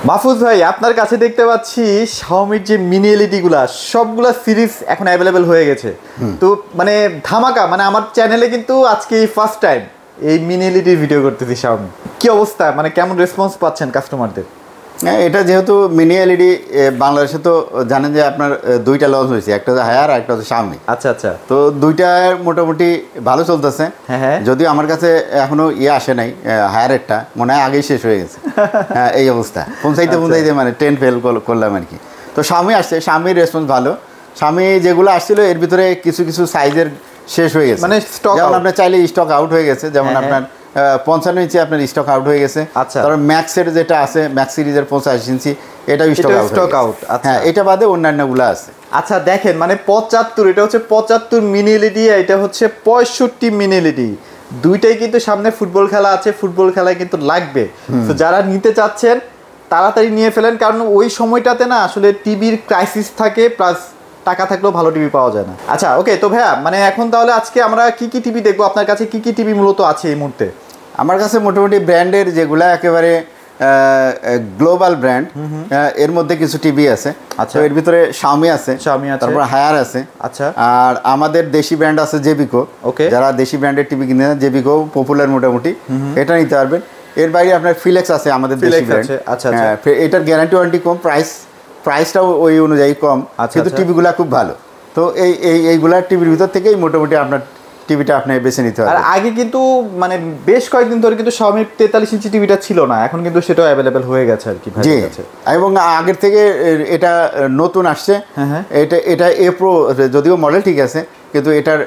মাহফুজ ভাই, আপনার কাছে দেখতে পাচ্ছি Xiaomi যে মিনি এলইডি গুলা সবগুলা সিরিজ এখন অ্যাভেলেবেল হয়ে গেছে। তো মানে ধামাকা, মানে আমার চ্যানেলে কিন্তু আজকে ফার্স্ট টাইম এই মিনি এলইডি ভিডিও করতেছি Xiaomi। কি অবস্থা, মানে কেমন রেসপন্স পাচ্ছেন কাস্টমারদের? এটা যেহেতু মিনি এলইডি বাংলাদেশে তো জানেন যে আপনার দুইটা লঞ্চ হয়েছে, একটা হচ্ছে হায়ার আর একটা হচ্ছে Xiaomi। আচ্ছা আচ্ছা, তো দুইটার মোটামুটি ভালো চলতেছে। হ্যাঁ, যদিও আমার কাছে এখনো আসে নাই, হায়ারেরটা মনে হয় আগেই শেষ হয়ে গেছে। এই অবস্থা পৌঁছাইতে মানে 10 ফেল করলাম আর কি। তো Xiaomi আসছে, Xiaomiর রেসপন্স ভালো। Xiaomi যেগুলো আসছিল এর ভিতরে কিছু কিছু সাইজের শেষ হয়ে গেছে, মানে স্টক যেমন আপনার চাইলে স্টক আউট হয়ে গেছে, যেমন আপনার 55 ইঞ্চি আপনার স্টক আউট হয়ে গেছে। তারপর ম্যাক্সের যেটা আছে, ম্যাক্স সিরিজের 85 ইঞ্চি এটাও স্টক আউট। হ্যাঁ, এটা বাদে অন্যান্যগুলো আছে। আচ্ছা দেখেন, মানে 75, এটা হচ্ছে 75 মিনি এলইডি, এটা হচ্ছে 65 মিনি এলইডি। দুইটাই কিন্তু সামনে ফুটবল খেলা আছে, ফুটবল খেলায় কিন্তু লাগবে। তো যারা নিতে চাচ্ছেন তাড়াতাড়ি নিয়ে ফেলেন, কারণ ওই সময়টাতে না আসলে টিভির ক্রাইসিস থাকে, প্লাস টাকা থাকলেও ভালো টিভি পাওয়া যায় না। আচ্ছা ওকে, তো ভাইয়া মানে এখন তাহলে আজকে আমরা কি কি টিভি দেখবো? আপনার কাছে কি কি টিভি মূলত আছে এই মুহূর্তে? আমার কাছে মোটামুটি ব্র্যান্ডের যেগুলা একেবারে গ্লোবাল ব্র্যান্ড, এর মধ্যে কিছু টিভি আছে। আচ্ছা, এর ভিতরে Xiaomi আছে, তারপর হায়ার আছে। আচ্ছা, আর আমাদের দেশি ব্র্যান্ড আছে জেবিকো। ওকে, যারা দেশি ব্র্যান্ডের টিভি কিনে জেবিকো পপুলার মোটামুটি, এটা নিতে পারবেন। এর বাইরে আপনার ফিলেক্স আছে, আমাদের দেশি ব্র্যান্ড। আচ্ছা, এটার গ্যারান্টি ওয়ারেন্টি কম, প্রাইসটাও ওই অনুযায়ী কম, কিন্তু টিভিগুলা খুব ভালো। তো এইগুলা টিভির ভিতর থেকেই মোটামুটি আপনার টিভিটা আপনি বেছে নিতে হবে। আর আগে কিন্তু মানে বেশ কয়েকদিন ধরে কিন্তু Xiaomi 43 ইঞ্চি টিভিটা ছিল না, এখন কিন্তু সেটাও অ্যাভেলেবেল হয়ে গেছে আর কি। জি, এবং আগের থেকে এটা নতুন আসছে। এটা এ প্রো, যদিও মডেল ঠিক আছে, কিন্তু এটার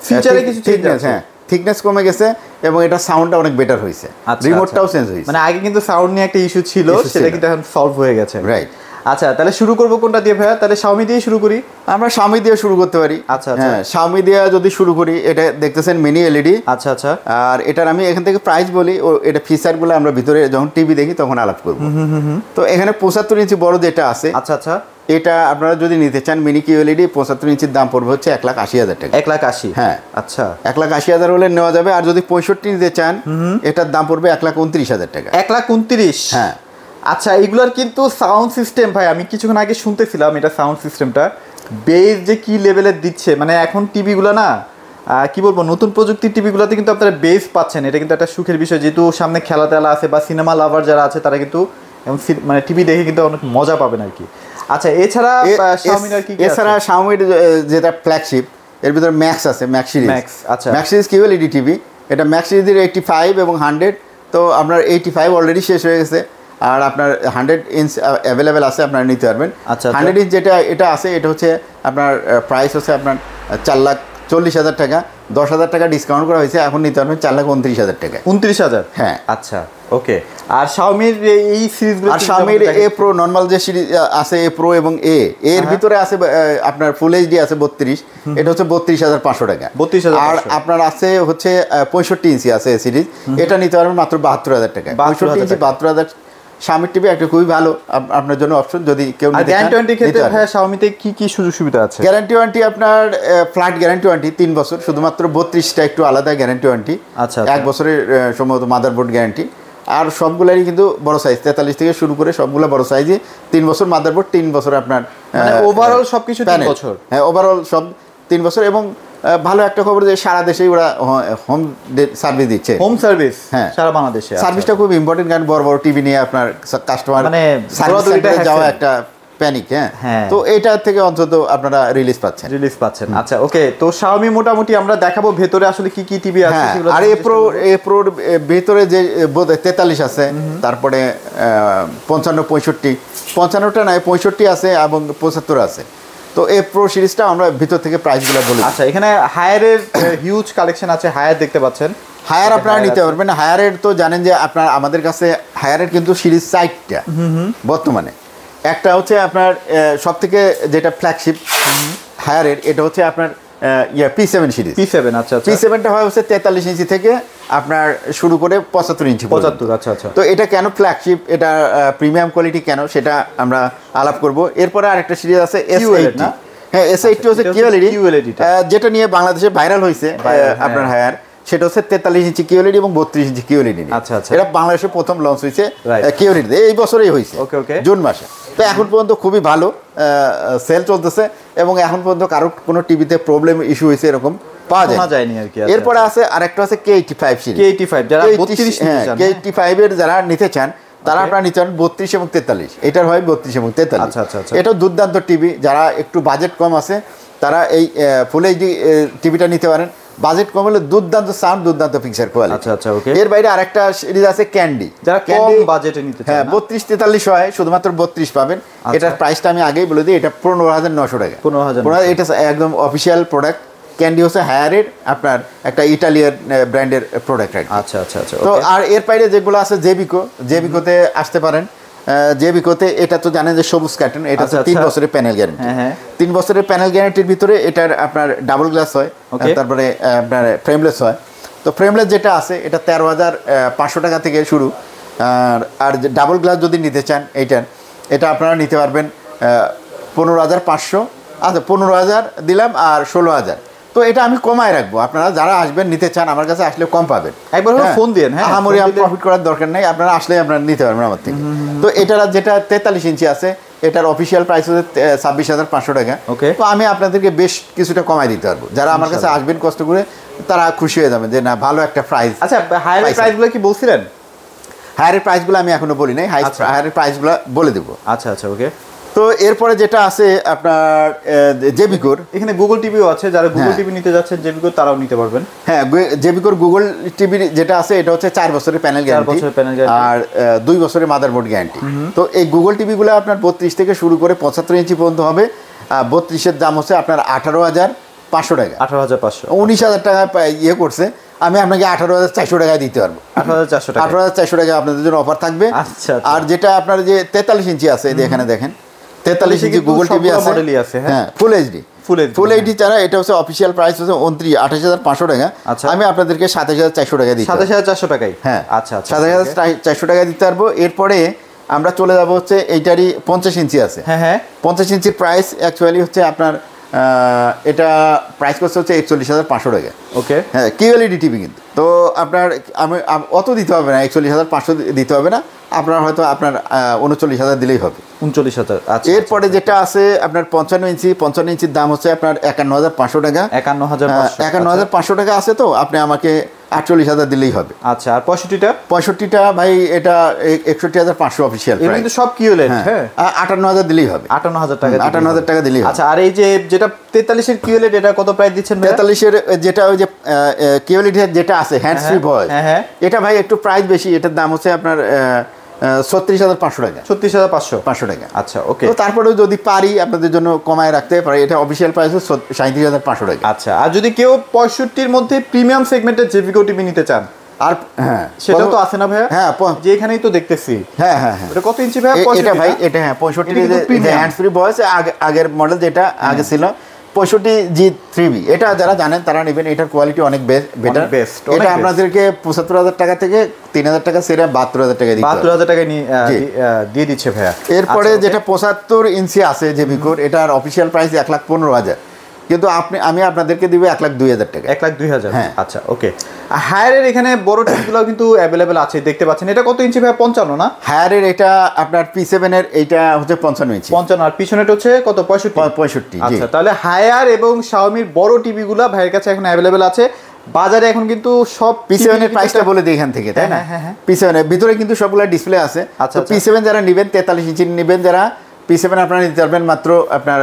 ফিচারে কিছু চেঞ্জ আছে। থিকনেস কমে গেছে এবং এটা সাউন্ডটা অনেক বেটার হয়েছে। রিমোটটাও চেঞ্জ হয়েছে। মানে আগে কিন্তু সাউন্ড নিয়ে একটা ইস্যু ছিল, সেটা কিন্তু এখন সলভ হয়ে গেছে। রাইট। আচ্ছা, তাহলে শুরু করবো কোনটা দিয়ে ভাইয়া? তাহলে Xiaomi দিয়ে শুরু করি। আমরা Xiaomi দিয়ে শুরু করতে পারি। আচ্ছা, হ্যাঁ, Xiaomi দিয়ে যদি শুরু করি, এটা দেখতেছেন মিনি এলইডি। আচ্ছা আচ্ছা, আর এটার আমি এখান থেকে প্রাইস বলি, ও এটা ফিচারগুলো আমরা ভিতরে যখন টিভি দেখি তখন আলাপ করব। তো এখানে 75 ইঞ্চি বড় যেটা আছে, আচ্ছা আচ্ছা, এটা আপনারা যদি নিতে চান মিনি কিউএলইডি 75 ইঞ্চির দাম পড়বে হচ্ছে 1,80,000 টাকা। 1,80,000? হ্যাঁ, আচ্ছা, 1,80,000 হলে নেওয়া যাবে। আর যদি 65 নিতে চান, এটার দাম পড়বে 1,29,000 টাকা। 1,29,000? হ্যাঁ। আচ্ছা, এগুলোর কিন্তু সাউন্ড সিস্টেম ভাই আমি কিছুক্ষণ আগে শুনতেছিলাম, এটা সাউন্ড সিস্টেমটা বেস যে কি লেভেলের দিচ্ছে, মানে এখন টিভিগুলো না কি বলবো, নতুন প্রযুক্তির টিভিগুলোতে কিন্তু আপনারা বেস পাচ্ছেন, এটা কিন্তু একটা সুখের বিষয়। যেহেতু সামনে খেলা টেলা আছে বা সিনেমা লাভার যারা আছে তারা কিন্তু মানে টিভি দেখে কিন্তু অনেক মজা পাবেন আর কি। আচ্ছা, এছাড়া Xiaomi আর কি এছাড়া Xiaomi যেটা ফ্ল্যাগশিপ, এর ভিতরে ম্যাক্স আছে, ম্যাক্স সিরিজ। আচ্ছা, ম্যাক্স সিরিজ কিউএলইডি টিভি, এটা ম্যাক্স সিরিজের 85 এবং 100। তো আপনার 85 অলরেডি শেষ হয়ে গেছে, আর আপনার 100 ইঞ্চ অ্যাভেলেবেল আছে, আপনারা নিতে পারবেন। আচ্ছা, 100 ইঞ্চ এটা আছে, এটা হচ্ছে আপনার প্রাইস হচ্ছে আপনার 4,40,000 টাকা। 10,000 টাকা ডিসকাউন্ট করা হয়েছে, এখন নিতে পারবেন 4,29,000 টাকা। 29,000? হ্যাঁ। আচ্ছা ওকে। আর Xiaomiর এই সিরিজগুলো, আর Xiaomiর এ প্রো নর্মাল যে সিরিজ আছে, এ প্রো এবং এর ভিতরে আছে আপনার ফুল এইচডি আছে 32, এটা হচ্ছে 32,500 টাকা। 32,500। আর আপনার আছে হচ্ছে 65 ইঞ্চি আছে এ সিরিজ, এটা নিতে পারবেন মাত্র 72,000 টাকা। 65 ইঞ্চি 72,000 Xiaomi টিভি একটা খুবই ভালো আপনার জন্য অপশন, যদি কেউ নিতে চান। গ্যারান্টি ওয়ারেন্টি ক্ষেত্রে ভাই Xiaomiতে কি কি সুযোগ সুবিধা আছে? গ্যারান্টি ওয়ারেন্টি আপনার ফ্ল্যাট গ্যারান্টি ওয়ারেন্টি 3 বছর, শুধুমাত্র 32টা একটু আলাদা গ্যারান্টি ওয়ারেন্টি। আচ্ছা, 1 বছরের সম্ভবত মাদারবোর্ড গ্যারান্টি। আর সবগুলোরই কিন্তু বড় সাইজ, 43 থেকে শুরু করে সবগুলো বড় সাইজে। 3 বছর মাদারবোর্ড, 3 বছর আপনার ওভারঅল সবকিছু 3 বছর। হ্যাঁ, ওভারঅল সব 3 বছর। এবং ভালো একটা খবর যে সারা দেশেই ওরা হোম সার্ভিস দিচ্ছে। Home service? হ্যাঁ, সারা বাংলাদেশে। সার্ভিসটা খুব ইম্পর্টেন্ট, কারণ বড় বড় টিভি নিয়ে আপনার কাস্টমার মানে যাওয়া একটা প্যানিক। হ্যাঁ, তো এটা থেকে অন্তত আপনারা রিলিজ পাচ্ছেন। আচ্ছা ওকে, তো Xiaomi মোটামুটি আমরা দেখাবো ভেতরে আসলে কি কি টিভি আছে সেগুলো। আর এ প্রোর ভেতরে যে 43 আছে, তারপরে 55, 55টা নয় 65 আছে এবং 75 আছে। তো এ প্রো সিরিজটা আমরা ভিতর থেকে প্রাইসগুলো বলি। আচ্ছা, এখানে হায়ারের হিউজ কালেকশন আছে, হায়ার দেখতে পাচ্ছেন। হায়ার আপনারা নিতে পারবেন। হায়ারের তো জানেন যে আপনার আমাদের কাছে হায়ারের কিন্তু সিরিজ 4টা বর্তমানে। একটা হচ্ছে আপনার সবথেকে যেটা ফ্ল্যাগশিপ হায়ারের, এটা হচ্ছে আপনার P7 সিরিজ। P7? আচ্ছা, P7টা হয় হচ্ছে 43 ইঞ্চি থেকে আপনার শুরু করে 75 ইঞ্চি। 75? আচ্ছা আচ্ছা। তো এটা কেন ফ্ল্যাগশিপ, এটা প্রিমিয়াম কোয়ালিটি কেন, সেটা আমরা আলাপ করব। এরপরে আরেকটা সিরিজ আছে S80। হ্যাঁ, S80 হচ্ছে কিউএলইডি, যেটা নিয়ে বাংলাদেশে ভাইরাল হয়েছে আপনার হায়ার। সেটা হচ্ছে 43 ইঞ্চি কিউএলইডি এবং 32 ইঞ্চি কিউএলইডি। আচ্ছা আচ্ছা, এটা বাংলাদেশে প্রথম লঞ্চ হয়েছে Right. কিউএলইডি, এই বছরেই হয়েছে, ওকে ওকে, জুন মাসে। তো এখন পর্যন্ত খুবই ভালো সেল চলতেছে এবং এখন পর্যন্ত কারো কোনো টিভিতে প্রবলেম ইস্যু হয়েছে এরকম পাওয়া শোনা যায় যায়নি আর কি। এরপরে আছে আরেকটা আছে K85 সিরিজ। K85 যারা 32 নিতে চান, K85 এর যারা নিতে চান তারা আপনারা নিতে চান 32 এবং 43, এটার হয় 32 এবং 43। আচ্ছা আচ্ছা আচ্ছা, এটা দুর্দান্ত টিভি, যারা একটু বাজেট কম আছে তারা এই ফুল এইচডি টিভিটা নিতে পারেন। বাজেট কম হলে দুর্দান্ত সাউন্ড, দুর্দান্ত পিকচার কোয়ালিটি। আচ্ছা আচ্ছা, ওকে। এর বাইরে আরেকটা সিরিজ আছে ক্যান্ডি, যারা কম বাজেটে নিতে চান, হ্যাঁ 32-43 হয়, শুধুমাত্র 32 পাবেন। এটার প্রাইসটা আমি আগেই বলে দিই, এটা 15,900 টাকা। 15,000, এটা একদম অফিসিয়াল প্রোডাক্ট। ক্যান্ডি হচ্ছে হায়ারের আপনার একটা ইটালিয়ান ব্র্যান্ডের প্রোডাক্ট। আচ্ছা আচ্ছা আচ্ছা, তো আর এর বাইরে যেগুলো আছে জেবিকোতে আসতে পারেন। জেবিকোতে এটা তো জানেন যে সবুজ কার্টন, এটা আচ্ছা, 3 আচ্ছা। বছরের প্যানেল গ্যারান্টি। হ্যাঁ 3 বছরের প্যানেল গ্যারান্টির ভিতরে এটার আপনার ডাবল গ্লাস হয়, Okay. তারপরে আপনার ফ্রেমলেস হয়। তো ফ্রেমলেস যেটা আছে এটা 13,500 টাকা থেকে শুরু। আর ডাবল গ্লাস যদি নিতে চান এটা আপনারা নিতে পারবেন 15,500। আচ্ছা 15,000 দিলাম আর 16,000। তো এটা আমি কমায় রাখবো, আপনারা যারা আসবেন নিতে চান আমার কাছে আসলে কম পাবেন। একবার ফোন দিন, হ্যাঁ আমারই প্রফিট করার দরকার নেই, আপনারা আসলে আপনারা নিতে পারবেন আমার থেকে। তো এটার যেটা 43 ইঞ্চি আছে এটার অফিসিয়াল প্রাইস হচ্ছে 26,500 টাকা। ওকে, তো আমি আপনাদেরকে বেশ কিছুটা কমাই দিতে পারবো, যারা আমার কাছে আসবেন কষ্ট করে তারা খুশি হয়ে যাবেন যে না ভালো একটা প্রাইস। আচ্ছা হায়ার প্রাইসগুলো কি বলছিলেন? হায়ারের প্রাইসগুলো আমি এখনো বলি নাই, হায়ারের প্রাইসগুলো বলে দেবো। আচ্ছা আচ্ছা, ওকে। তো এরপরে যেটা আছে আপনার জেবিকোর, এখানে গুগল টিভিও আছে, যারা গুগল টিভি নিতে যাচ্ছেন জেবিকো তারাও নিতে পারবেন। হ্যাঁ জেবিকোর গুগল টিভি যেটা আছে এটা হচ্ছে 4 বছরের প্যানেল গ্যারান্টি আর 2 বছরের মাদারবোর্ড গ্যারান্টি। তো এই গুগল টিভিগুলো আপনার 32 থেকে শুরু করে 75 ইঞ্চি পর্যন্ত হবে। 32-এর দাম হচ্ছে আপনার 18,500 টাকা। 18,500, 19,000 টাকা ইয়ে করছে, আমি আপনাকে 18,400 টাকায় দিতে পারবো। 18,400 টাকা, 18,400 টাকা আপনাদের জন্য অফার থাকবে। আচ্ছা। আর যেটা আপনার যে 43 ইঞ্চি আছে এখানে দেখেন 43 ইঞ্চি গুগল টিভি আছে, হ্যাঁ ফুল এইচডি। ফুল এইচডি ছাড়া এটা হচ্ছে অফিসিয়াল প্রাইস হচ্ছে 28,500 টাকা। আমি আপনাদেরকে 27,400 টাকা দিই। 27,400 টাকায়, হ্যাঁ আচ্ছা আচ্ছা, 27,400 টাকা দিতে পারবো। এরপরে আমরা চলে যাবো হচ্ছে এইটারই 50 ইঞ্চি আছে। হ্যাঁ 50 ইঞ্চির প্রাইস অ্যাকচুয়ালি হচ্ছে আপনার এটা প্রাইস করছে হচ্ছে 41,500 টাকা। ওকে, হ্যাঁ কিউএলইডি টিভি কিন্তু। তো আপনার আমি অত দিতে হবে না, 41,500 দিতে হবে না, আপনার হয়তো আপনার 39,000 দিলেই হবে। 39,000। আচ্ছা, এরপরে যেটা আছে আপনার 55 ইঞ্চির দাম হচ্ছে আপনার 51,500 টাকা। 51,500 টাকা আছে, তো আপনি আমাকে 48,000 দিলেই হবে। আচ্ছা, আর 65টা ভাই এটা 61,500 অফিসিয়াল প্রাইস, কিন্তু সব কিউএলইডি। হ্যাঁ 58,000 দিলেই হবে। 58,000 টাকা, 58,000 টাকা দিলেই হবে। আচ্ছা, আর এই যে যেটা 43 এর কিউএলইডি এটা কত প্রাইস দিচ্ছেন? 43 এর যেটা ওই যে কিউএলইডি যেটা আছে হ্যান্ডস ফ্রি ভয়েস, এটা ভাই একটু প্রাইস বেশি, এটার দাম হচ্ছে আপনার 36,500 টাকা। 36,500 টাকা। আচ্ছা, ওকে। তো তারপরেও যদি পারি আপনাদের জন্য কমায় রাখতে পারি, এটা অফিসিয়াল প্রাইস হচ্ছে 37,500 টাকা। আচ্ছা, আর যদি কেউ 65-র মধ্যে প্রিমিয়াম সেগমেন্টের জেবিকো টিভি নিতে চান, আর হ্যাঁ সেটা তো আছে না ভাইয়া? হ্যাঁ যে এখানেই তো দেখতেছি। হ্যাঁ এটা কত ইঞ্চি ভাইয়া? এটা ভাই এটা হ্যাঁ 65 যে হ্যান্ডস ফ্রি ভয়েস আগের মডেল যেটা আগে ছিল 65G3B, এটা যারা জানেন তারা নেবেন, এটার কোয়ালিটি অনেক বেটার। এটা আপনাদেরকে 75,000 টাকা থেকে 3,000 টাকা সেরা 72,000 টাকা দিতে হবে। 72,000 টাকা দিয়ে দিচ্ছে ভাইয়া। এরপরে যেটা 75 ইঞ্চি আছে জেবিকোর, এটার অফিসিয়াল প্রাইস 1,15,000, কিন্তু আমি আপনাদেরকে দিব 1,02,000 টাকা। 1,02,000, হ্যাঁ। আচ্ছা, ওকে। হায়ারের এখানে বড় টিভিগুলো কিন্তু অ্যাভেলেবেল আছে, দেখতে পাচ্ছেন। এটা কত ইঞ্চি ভাই? 55 না? হায়ারের এটা আপনার P7 এর এইটা হচ্ছে 55 ইঞ্চি। 55, আর পিছনেটা হচ্ছে কত? 65। আচ্ছা, তাহলে হায়ার এবং শাওমির বড় টিভিগুলো ভাইয়ের কাছে এখন অ্যাভেলেবেল আছে। বাজারে এখন কিন্তু সব P7 এর প্রাইসটা বলে দিই এখান থেকে, তাই না? P7 এর ভিতরে কিন্তু সবগুলা ডিসপ্লে আছে। আচ্ছা, P7 যারা নেবেন 43 ইঞ্চি নেবেন, যারা P7 আপনারা নিতে পারবেন মাত্র আপনার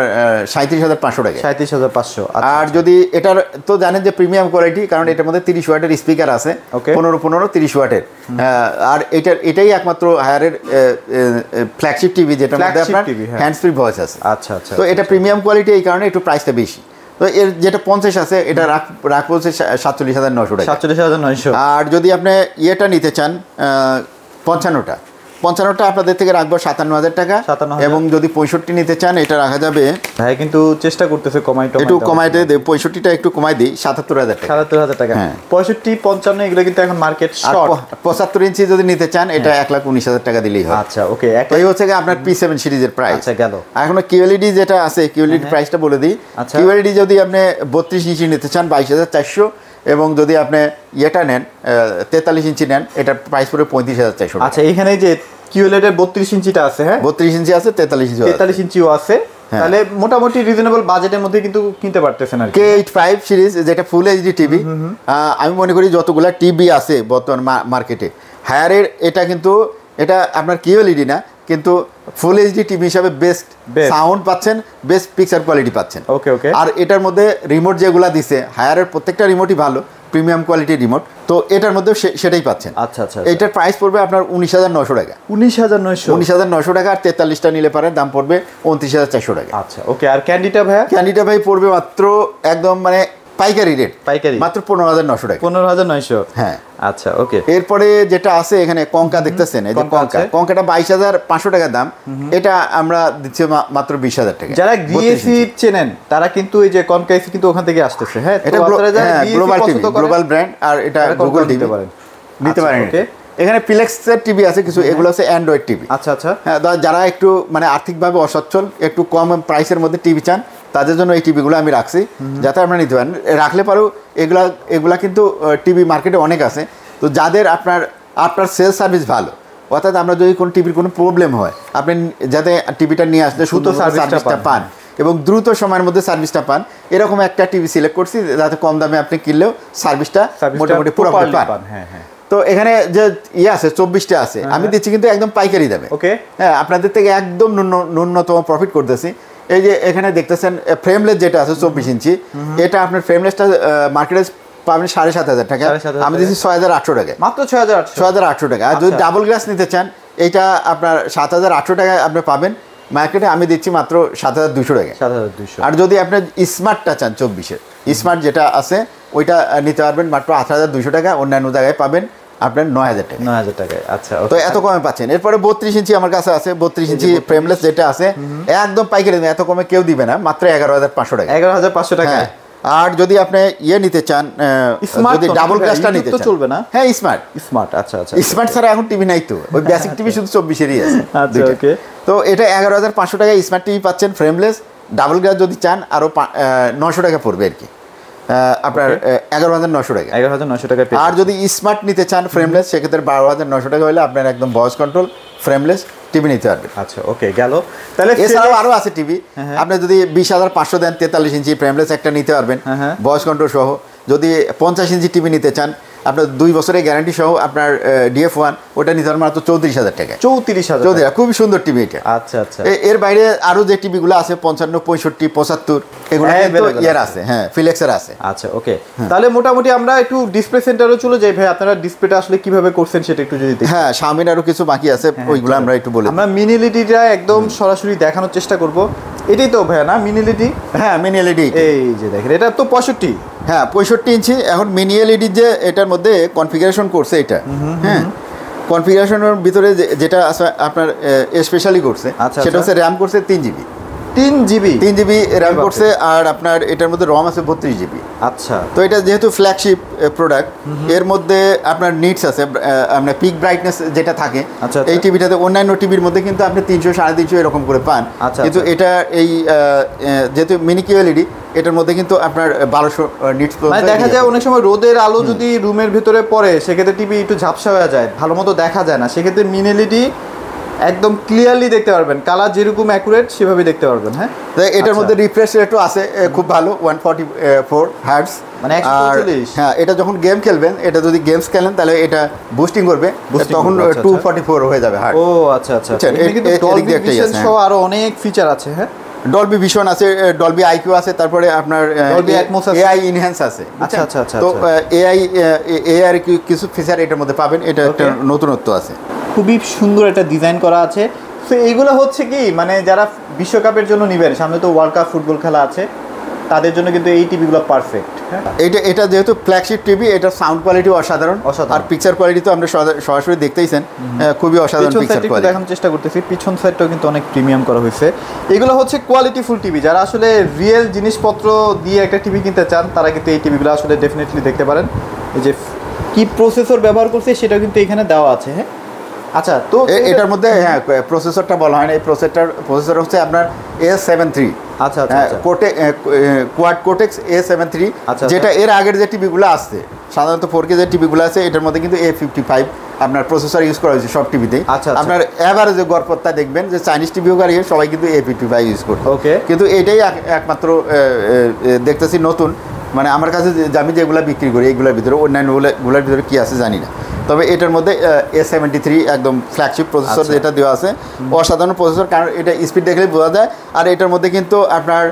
37,500 টাকা। 37,500। আর যদি এটার তো জানেন যে প্রিমিয়াম কোয়ালিটি, কারণ এটার মধ্যে 30 ওয়াটের স্পিকার আছে, 15 30 ওয়াটের। আর এটাই একমাত্র হায়ারের ফ্ল্যাগশিপ টিভি, যেটার মধ্যে আপনার হ্যান্ডস ফ্রি ভয়েস আছে। আচ্ছা আচ্ছা, তো এটা প্রিমিয়াম কোয়ালিটি, এই কারণে একটু প্রাইসটা বেশি। তো এর যেটা 50 আছে এটা রাখ বলছে 47,900 টাকা। 47,900। আর যদি আপনি ইয়েটা নিতে চান 55টা আপনাদের থেকে রাখবো 57,000 টাকা। এবং যদি 65 নিতে চান এটা রাখা যাবে, ভাই কিন্তু চেষ্টা করতেছে একটু কমাইতে, 65টা একটু কমাই দিই 77,000 টাকা। 77,000 টাকা। 65, 55 এগুলো কিন্তু এখন মার্কেট শর্ট। 75 ইঞ্চি যদি নিতে চান এটা 1,19,000 টাকা দিলেই হয়। আচ্ছা, ওকে। এই হচ্ছে আপনার P7 সিরিজের প্রাইস। আচ্ছা, গেল। এখন কিউএলইডি যেটা আছে, কিউএলইডি প্রাইসটা বলে দিই। কিউএলইডি যদি আপনি 32 ইঞ্চি নিতে চান 22,400, এবং যদি আপনি ইয়েটা নেন 43 ইঞ্চি নেন, এটার প্রাইস পড়বে 35,400 টাকা। আচ্ছা, এখানে যে QLED এর 32 ইঞ্চিটা আছে, হ্যাঁ 32 ইঞ্চি আছে, 43 ইঞ্চি 43 ইঞ্চিও আছে, তাহলে মোটামুটি রিজনেবল বাজেটের মধ্যে কিন্তু কিনতে পারতেছেন আর কি। K85 সিরিজ যেটা ফুল এইচডি টিভি, আমি মনে করি যতগুলা টিভি আছে বর্তমান মার্কেটে হায়ারের, এটা আপনার QLED না, কিন্তু ফুল এইচডি টিভি হিসাবে বেস্ট সাউন্ড পাচ্ছেন, বেস্ট পিকচার কোয়ালিটি পাচ্ছেন। ওকে ওকে। আর এটার মধ্যে রিমোট যেগুলা দিছে হায়ারের প্রত্যেকটা রিমোটই ভালো, প্রিমিয়াম কোয়ালিটির রিমোট, তো এটার মধ্যে সেটাই পাচ্ছেন। আচ্ছা আচ্ছা। এটার প্রাইস পড়বে আপনার 19,900 টাকা। 19,900 টাকা। আর 43টা নিলে পারে দাম পড়বে 29,400 টাকা। আচ্ছা ওকে। আর ক্যান্ডিটা ভাইয়া? ক্যান্ডিটা ভাই পড়বে মাত্র একদম মানে পাইকারি রেট, মাত্র 15,900 টাকা। 15,900। হ্যাঁ আচ্ছা ওকে। এরপরে যেটা আছে এখানে কঙ্কা দেখতেছেন, এই যে কঙ্কাটা 22,500 টাকা দাম, এটা আমরা দিচ্ছি মাত্র 20,000 টাকা। যারা গ্রিএসি চেনেন তারা কিন্তু এই যে কনকা এসি কিন্তু ওখান থেকে আসতেছে, হ্যাঁ এটা গ্লোবাল টিভি, গ্লোবাল ব্র্যান্ড, আর এটা গুগল টিভি নিতে পারেন। এখানে ফিলেক্সের টিভি আছে কিছু, এগুলো হচ্ছে অ্যান্ড্রয়েড টিভি। আচ্ছা আচ্ছা। হ্যাঁ, যারা একটু মানে আর্থিকভাবে অসচ্ছল, একটু কম প্রাইসের মধ্যে টিভি চান, তাদের জন্য এই টিভিগুলো আমি রাখছি, যাতে আপনারা নিতে পারেন। রাখলে পারেও এগুলা কিন্তু টিভি মার্কেটে অনেক আছে, তো যাদের আপনার সেলস সার্ভিস ভালো, অর্থাৎ আমরা যদি কোনো টিভির কোনো প্রবলেম হয়, আপনি যাতে টিভিটা নিয়ে আসলে শুধু সার্ভিসটা পান এবং দ্রুত সময়ের মধ্যে সার্ভিসটা পান, এরকম একটা টিভি সিলেক্ট করছি যাতে কম দামে আপনি কিনলেও সার্ভিসটা মোটামুটি পুরোপুরি পান। হ্যাঁ হ্যাঁ। তো এখানে যে আছে 24টা আছে, আমি দিচ্ছি কিন্তু একদম পাইকারি দামে। ওকে। হ্যাঁ, আপনাদের থেকে একদম ন্যূনতম প্রফিট করতেছি। এই যে এখানে দেখতেছেন ফ্রেমলেস যেটা আছে 24 ইঞ্চি, এটা আপনার ফ্রেমলেসটা মার্কেটে পাবেন 7,500 টাকা, আমি দিচ্ছি 6,800 টাকা, মাত্র 6,800 টাকা। আর যদি ডাবল গ্লাস নিতে চান, এটা আপনার 7,800 টাকায় আপনি পাবেন মার্কেটে, আমি দিচ্ছি মাত্র 7,200 টাকা। 7,200। আর যদি আপনার স্মার্টটা চান 24-এর স্মার্ট যেটা আছে, ওইটা নিতে পারবেন মাত্র 8,200 টাকা, অন্যান্য জায়গায় পাবেন আপনার 9,000 টাকা। 9,000 টাকায়। আচ্ছা, তো এত কমে পাচ্ছেন। এরপরে 32 ইঞ্চি আমার কাছে আছে, 32 ইঞ্চি ফ্রেমলেস যেটা আছে, একদম পাইকারি, এত কমে কেউ দিবে না, মাত্র 11,500 টাকা। 11,500 টাকা। আর যদি আপনি নিতে চান, যদি ডাবল গ্লাসটা নিতে চান, চলবে না? হ্যাঁ স্মার্ট। আচ্ছা আচ্ছা। স্মার্ট ছাড়া এখন টিভি নাই তো, ওই বেসিক টিভি শুধু 24-এরই আছে। আচ্ছা ওকে। তো এটা 11,500 টাকা স্মার্ট টিভি পাচ্ছেন ফ্রেমলেস। ডাবল গ্লাস যদি চান আরো 900 টাকা পড়বে আর কি, আপনার 11,900 টাকা। 11,900 টাকা। আর যদি স্মার্ট নিতে চান ফ্রেমলেস, সেক্ষেত্রে 12,900 টাকা হলে আপনার একদম ভয়েস কন্ট্রোল ফ্রেমলেস টিভি নিতে পারবেন। আচ্ছা ওকে, গেল। তাহলে এছাড়াও আরো আছে টিভি, আপনি যদি 20,500 দেন 43 ইঞ্চি ফ্রেমলেস একটা নিতে পারবেন ভয়েস কন্ট্রোল সহ। যদি 50 ইঞ্চি টিভি নিতে চান, আপনার 2 বছরের গ্যারান্টি সহ, আপনার DF1 ওটা নিতে পারবেন মাত্র 34,000 টাকা। 34,000। খুবই সুন্দর টিভি এটা। আচ্ছা আচ্ছা। এর বাইরে আরো যে টিভিগুলো আছে 55, 65, 75, এগুলো কিন্তু ইয়ার আছে, হ্যাঁ ফিলেক্সের আছে। আচ্ছা ওকে। তাহলে মোটামুটি আমরা একটু ডিসপ্লে সেন্টারে চলে যাই ভাই, আপনারা ডিসপ্লেটা আসলে কিভাবে করছেন সেটা একটু যদি দেখি। হ্যাঁ, Xiaomi আরো কিছু বাকি আছে, ওইগুলো আমরা একটু বলি। আমরা মিনি এলইডিটা একদম সরাসরি দেখানোর চেষ্টা করব। এটাই তো ভাই না মিনি এলইডি? হ্যাঁ, মিনি এলইডি। এই যে দেখেন, এটা তো 65। হ্যাঁ, 65 ইঞ্চি। এখন মিনি এলইডি যে এটার মধ্যে কনফিগারেশন করছে এটা, হ্যাঁ কনফিগারেশনের ভিতরে যেটা আছে আপনার স্পেশালি করছে, সেটা হচ্ছে র্যাম করছে 3 জিবি র্যাম করছে, আর আপনার এটার মধ্যে রম আছে 32 জিবি। আচ্ছা। তো এটা যেহেতু ফ্ল্যাগশিপ প্রোডাক্ট, এর মধ্যে আপনার নিডস আছে, আপনার পিক ব্রাইটনেস যেটা থাকে এই টিভিটাতে, অন্যান্য টিভির মধ্যে কিন্তু আপনি 300, 350 এরকম করে পান, কিন্তু এটা এই যেহেতু মিনি কিউএলইডি, এটার মধ্যে কিন্তু আপনার 1200 নিটস পর্যন্ত। দেখা যায় অনেক সময় রোদের আলো যদি রুমের ভিতরে পড়ে, সেক্ষেত্রে টিভি একটু ঝাপসা হয়ে যায়, ভালো মতো দেখা যায় না, সেক্ষেত্রে মিনি এলইডি একদম ক্লিয়ারলি দেখতে পারবেন, কালার যেরকম অ্যাকুরেট সেভাবে দেখতে পারবেন। হ্যাঁ, এটার মধ্যে রিফ্রেশ রেটও আছে খুব ভালো, 144 হার্টজ, মানে 144। হ্যাঁ, এটা যখন গেম খেলবেন, এটা যদি গেমস খেলেন তাহলে এটা বুস্টিং করবে, তখন 244 হয়ে যাবে হার্টজ। ও আচ্ছা আচ্ছা। এটা কিন্তু ডলবি ভিশন সহ আরো অনেক ফিচার আছে। হ্যাঁ, ডলবি ভিশন আছে, ডলবি আইকিউ আছে, তারপরে আপনার ডলবি অ্যাটমস আছে, এআই এনহ্যান্স আছে। আচ্ছা আচ্ছা আচ্ছা। তো এআই কিছু ফিচার এটার মধ্যে পাবেন, এটা একটা নতুনত্ব আছে। খুবই সুন্দর একটা ডিজাইন করা আছে। তো এইগুলো হচ্ছে কি, মানে যারা বিশ্বকাপের জন্য নেবেন, সামনে তো ওয়ার্ল্ড কাপ ফুটবল খেলা আছে, তাদের জন্য কিন্তু এই টিভিগুলো পারফেক্ট। এটা যেহেতু ফ্ল্যাগশিপ টিভি, এটা সাউন্ড কোয়ালিটি অসাধারণ, আর পিকচার কোয়ালিটি তো আমরা সরাসরি দেখতেইছেন, খুবই অসাধারণ পিকচার কোয়ালিটি। দেখানোর চেষ্টা করতেছি, পিছন সাইডটাও কিন্তু অনেক প্রিমিয়াম করা হয়েছে। এগুলো হচ্ছে কোয়ালিটিফুল টিভি, যারা আসলে রিয়েল জিনিসপত্র দিয়ে একটা টিভি কিনতে চান, তারা কিন্তু এই টিভিগুলো আসলে ডেফিনেটলি দেখতে পারেন। এই যে কি প্রসেসর ব্যবহার করছে সেটা কিন্তু এখানে দেওয়া আছে। হ্যাঁ, আচ্ছা, তো এটার মধ্যে হ্যাঁ প্রসেসরটা বলা হয় না, এই প্রসেসর হচ্ছে আপনার A73। আচ্ছা আচ্ছা কোয়াড কোটেক্স A73, আচ্ছা, যেটা এর আগের যে টিভিগুলো আছে সাধারণত 4K যে টিভিগুলো আছে এটার মধ্যে কিন্তু A55 আপনার প্রসেসর ইউজ করা হয়েছে সব টিভিতেই। আচ্ছা, আপনার এভারেজে গড়পড়তা দেখবেন যে চাইনিজ টিভিও গাড়ি সবাই কিন্তু A55 ইউজ করছে। ওকে, কিন্তু এটাই একমাত্র দেখতেছি নতুন, মানে আমার কাছে আমি যেগুলো বিক্রি করি এইগুলোর ভিতরে, অন্যান্যগুলোর ভিতরে কী আছে জানি না, তবে এটার মধ্যে A73 একদম ফ্ল্যাগশিপ প্রসেসর যেটা দেওয়া আছে, অসাধারণ প্রসেসর, কারণ এটা স্পিড দেখলে বোঝা যায়। আর এটার মধ্যে কিন্তু আপনার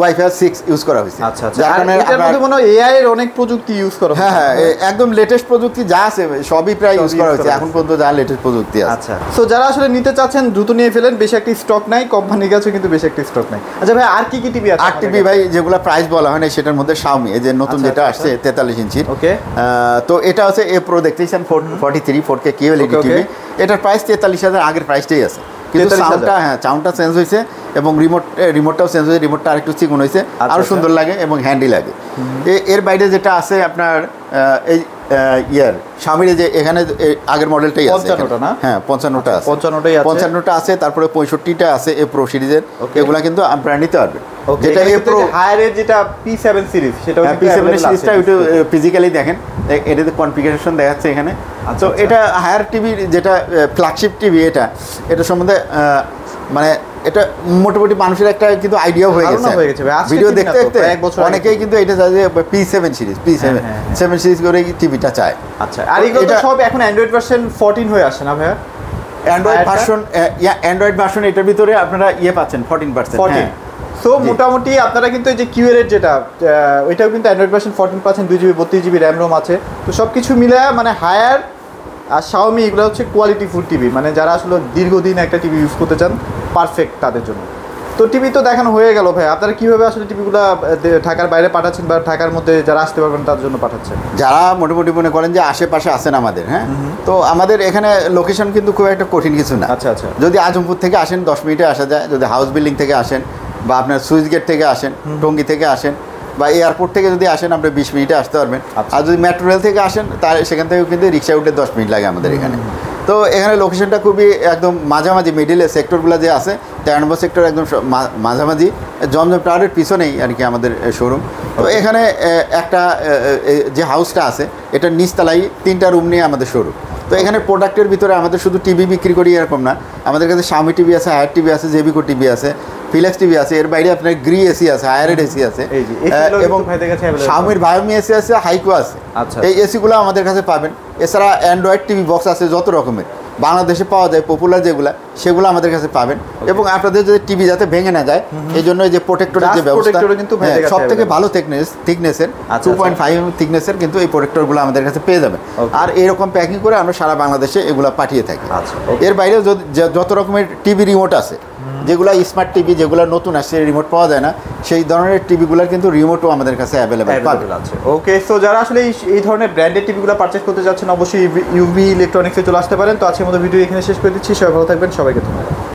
Wi-Fi 6 ইউজ করা হয়েছে। আচ্ছা আচ্ছা, আর এটার মধ্যে মনে হয় AI এর অনেক প্রযুক্তি ইউজ করা হয়েছে। হ্যাঁ হ্যাঁ, একদম লেটেস্ট প্রযুক্তি যা আছে সবই প্রায় ইউজ করা হয়েছে এখন পর্যন্ত, যা লেটেস্ট প্রযুক্তি আছে। আচ্ছা, সো যারা আসলে নিতে চাচ্ছেন দ্রুত নিয়ে ফেলেন, বেশি একটা স্টক নাই, কোম্পানির কাছে কিন্তু বেশি একটা স্টক নাই। আচ্ছা ভাই, আর কি কি টিভি আছে? 8 টিভি ভাই, যেগুলো প্রাইস বলা হয় না সেটার মধ্যে Xiaomi এই যে নতুন যেটা আসছে 43 ইঞ্চির। ওকে, তো এটা হচ্ছে A Pro দেখতেছেন 43 4K QLED টিভি। এটার প্রাইস 43,000, আগের প্রাইসটাই আছে, কিন্তু সাউন্ডটা চেঞ্জ হয়েছে এবং রিমোটটাও চেঞ্জ হয়েছে, রিমোটটা আরেকটু চিকন হয়েছে, আরও সুন্দর লাগে এবং হ্যান্ডি লাগে। এর বাইরে যেটা আছে আপনার এই Xiaomi যে এখানে আগের মডেলটাই আছে, 55টা না? হ্যাঁ 55টা আছে, 55টা আছে, তারপরে 65টা আছে A Pro সিরিজের। এগুলা কিন্তু আপনারা নিতে পারবেন। যেটা A Pro হায়ার এর যেটা P7 সিরিজ, সেটাও P7 সিরিজটা একটু ফিজিক্যালি দেখেন, এটাতে কনফিগারেশন দেখাচ্ছে এখানে। তো এটা হায়ার টিভির যেটা ফ্ল্যাগশিপ টিভি, এটা সম্বন্ধে মানে এটা মোটামুটি মানুষের একটা কিন্তু আইডিয়া হয়ে গেছে ভিডিও দেখতে দেখতে। অনেকেই কিন্তু এটা চায় যে P7 সিরিজ, P7 সিরিজ করে টিভিটা চায়। আচ্ছা, আর এগুলো তো সব এখন অ্যান্ড্রয়েড ভার্সন 14 হয়ে আসে না ভাইয়া? অ্যান্ড্রয়েড ভার্সন এটার ভিতরে আপনারা পাচ্ছেন 14%। সো মোটামুটি আপনারা কিন্তু এই যে QLED যেটা, ওইটাও কিন্তু অ্যান্ড্রয়েড ভার্সন 14 পাচ্ছেন, 2GB 32GB র্যাম রোম আছে। তো সব কিছু মিলে মানে হায়ার আর Xiaomi এগুলো হচ্ছে কোয়ালিটি ফুল টিভি, মানে যারা আসলে দীর্ঘদিন একটা টিভি ইউজ করতে চান পারফেক্ট তাদের জন্য। তো টিভি তো দেখানো হয়ে গেল ভাই, আপনারা কীভাবে আসলে টিভিগুলো ঢাকার বাইরে পাঠাচ্ছেন বা ঢাকার মধ্যে যারা আসতে পারবেন তার জন্য পাঠাচ্ছেন? যারা মোটামুটি মনে করেন যে আশেপাশে আছেন আমাদের, হ্যাঁ, তো আমাদের এখানে লোকেশন কিন্তু খুব একটা কঠিন কিছু না। আচ্ছা আচ্ছা, যদি আজমপুর থেকে আসেন 10 মিনিটে আসা যায়, যদি হাউস বিল্ডিং থেকে আসেন বা আপনার সুইচ গেট থেকে আসেন, টঙ্গী থেকে আসেন বা এয়ারপোর্ট থেকে যদি আসেন আপনি 20 মিনিটে আসতে পারবেন। আর যদি মেট্রো রেল থেকে আসেন তাহলে সেখান থেকেও কিন্তু রিক্সা উঠে 10 মিনিট লাগে আমাদের এখানে। তো এখানে লোকেশনটা খুবই একদম মাঝামাঝি, মিডিলে সেক্টরগুলো যে আছে 13 নম্বর সেক্টর একদম মাঝামাঝি, জমজম টাওয়ারের পিছনেই আর কি আমাদের শোরুম। তো এখানে একটা যে হাউসটা আছে এটার নিচতলায় 3টা রুম নিয়ে আমাদের শোরুম। তো এখানে প্রোডাক্টের ভিতরে আমাদের শুধু টিভি বিক্রি করি এরকম না, আমাদের কাছে Xiaomi টিভি আছে, হায়ার টিভি আছে, জেবিকো টিভি আছে, ফিলেক্স টিভি আছে, এর বাইরে আপনার গ্রি এসি আছে, হায়ারেড এসি আছে, এবং Xiaomiর ভায়োমি এসি আছে, হাইকো আছে। এই এসিগুলো আমাদের কাছে পাবেন। এছাড়া অ্যান্ড্রয়েড টিভি বক্স আছে যত রকমের বাংলাদেশে পাওয়া যায় পপুলার যেগুলো, সেগুলো আমাদের কাছে পাবেন। এবং আপনাদের যদি টিভি যাতে ভেঙে না যায় এই জন্য এই যে প্রোটেক্টরের যে ব্যবস্থা, সব থেকে ভালো থিকনেসের 2.5 থিকনেসের কিন্তু এই প্রোটেক্টরগুলো আমাদের কাছে পেয়ে যাবেন। আর এরকম প্যাকিং করে আমরা সারা বাংলাদেশে এগুলো পাঠিয়ে থাকি। এর বাইরেও যত রকমের টিভি রিমোট আছে, যেগুলো স্মার্ট টিভি, যেগুলো নতুন আসছে রিমোট পাওয়া যায় না, সেই ধরনের টিভিগুলোর কিন্তু রিমোটও আমাদের কাছে অ্যাভেলেবেল আছে। ওকে, সো যারা আসলে এই ধরনের ব্র্যান্ডেড টিভিগুলো পারচেজ করতে যাচ্ছেন অবশ্যই ইউভি ইলেকট্রনিক্সে চলে আসতে পারেন। তো আজকের মতো ভিডিও এখানে শেষ করে দিচ্ছি, সবাই ভালো থাকবেন, সবাইকে ধন্যবাদ।